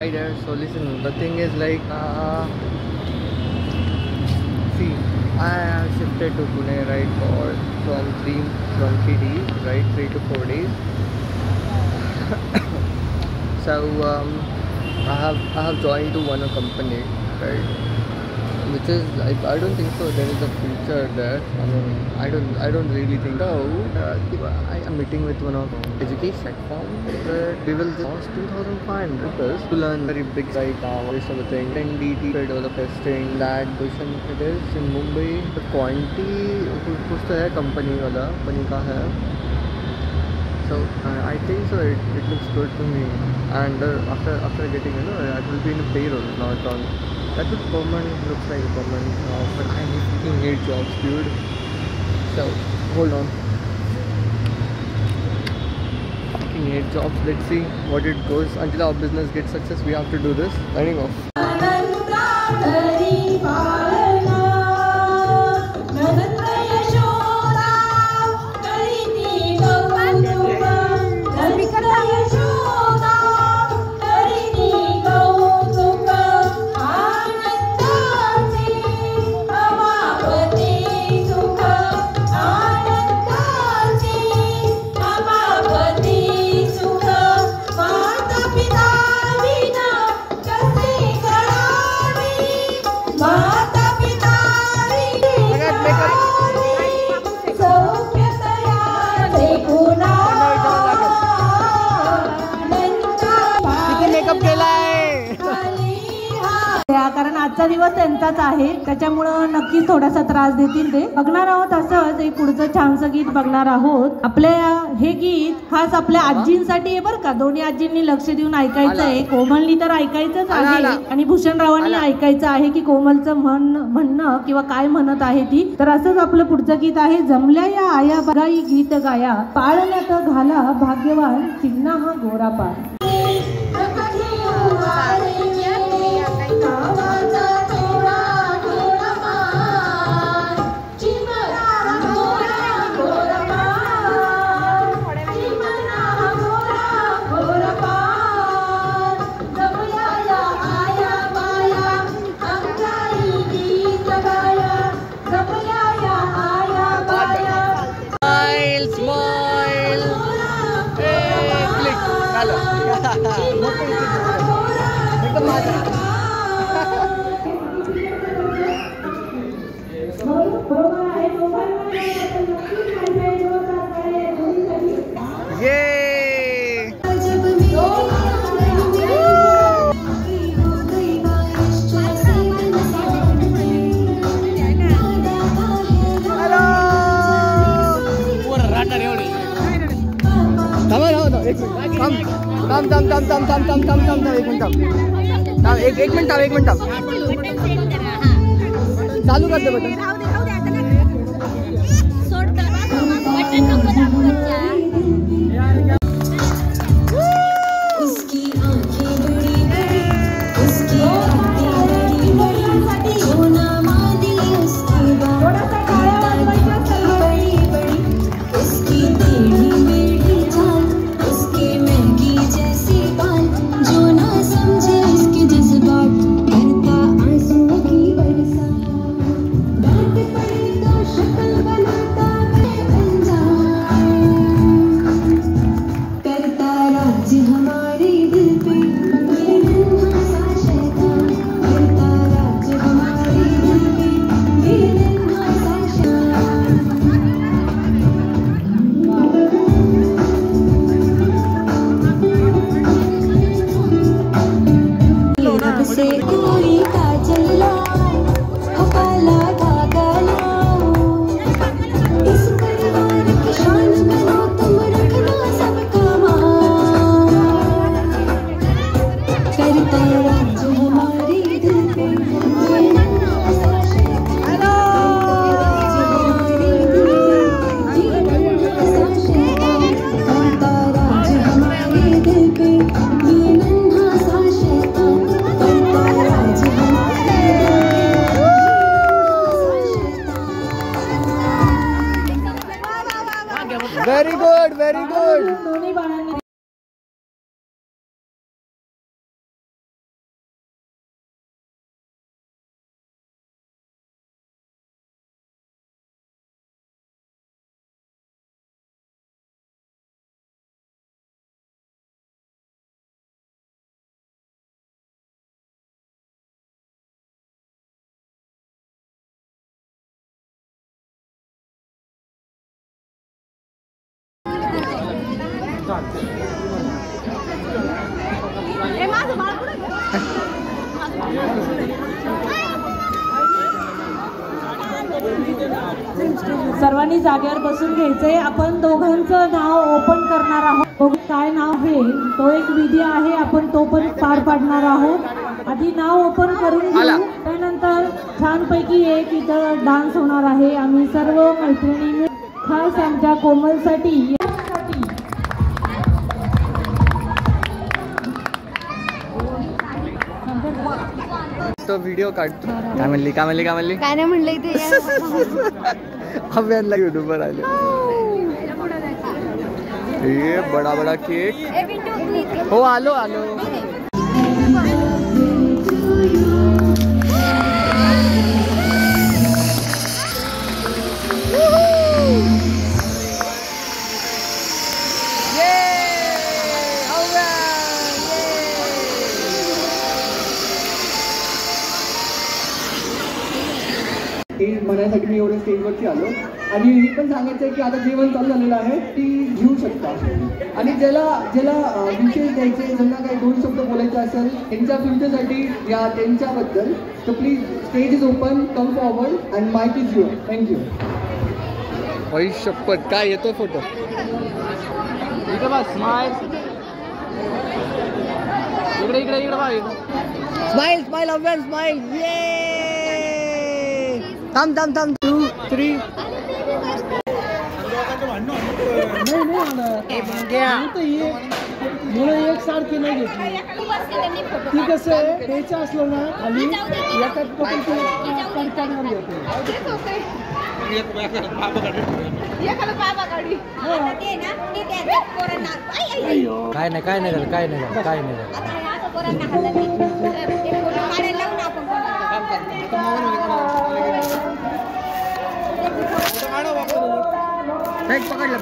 Right there. So listen, the thing is like, see, I have shifted to Pune, right, for from 3 days, right, 3 to 4 days. So I have joined to one company, right, which is like, I don't think so there is a future there. I mean, I don't really think so. I am meeting with one of education platform where we will cost 2,500 rupees to learn very big site this sort of thing. NDT develop testing that position it is in Mumbai. The quantity कुछ तो है company वाला company का है. So I think so it looks good to me, and after getting it will be in a payroll, not on that would permanent, looks like a permanent job, but I fucking hate jobs, dude. So hold on, fucking hate jobs. Let's see what it goes. Until our business gets success, we have to do this. Signing off. कारण आजचा दिवस त्यांचाच आहे, त्याच्यामुळं नक्कीच थोडासा त्रास देतील ते. बघणार आहोत असंच एक पुढचं छानसं गीत बघणार आहोत. आपल्या हे गीत खास आपल्या आजींसाठी आहे बरं का. दोन्ही आजींनी लक्ष देऊन ऐकायचं आहे. कोमलनी तर ऐकायचंच आहे आणि भूषणरावांनी ऐकायचं आहे की कोमलचं म्हणणं किंवा काय म्हणत आहे ती. तर असंच आपलं पुढचं गीत आहे. जमल्या या आया बगाई गीत गाया, पाळण्यात घाला भाग्यवान चिन्हा हा गोरा पार. एक मिनिट चालू करते button. Very good, very good. सर्वांनी जागेवर बसून घ्यायचंय. आपण दोघांचं नाव ओपन करणार आहोत. काय नाव आहे तो एक विधी आहे, आपण तो पण पार पाडणार आहोत. आधी नाव ओपन करून घेऊ, त्यानंतर छानपैकी एक इथं डान्स होणार आहे. आम्ही सर्व मैत्रिणी खास आमच्या कोमलसाठी तो व्हिडिओ काढतो. काय म्हणली काय नाही म्हणलं इथे अभ्यानला युट्यूबवर आले. ये बडा बडा केक. हो आलो आलो. हे म्हणायसाठी मी एवढ्या स्टेजवरती आलो. आणि हे पण सांगायचं आहे की आता जेवण चालू झालेलं आहे, ती घेऊ शकता. आणि ज्याला विशेष द्यायचे, ज्यांना काही 2 शब्द बोलायचे असेल त्यांच्या फ्युचरसाठी या त्यांच्याबद्दल, तर please stage is open, come forward and mic is your. Thank you. वही शपथ काय येतो फोटो. स्माइल इकडे इकडे इकडे बघ. Smile smile Avyan smile. ये थांब थांब थांब. 2 3 मुलं एक सारखी नाही घेतली. ती कसं आहे, द्यायचं असलं ना खाली एका पडताना येते. काय नाही काय नाही झालं काय नाही झालं काय नाही झालं. पकडलं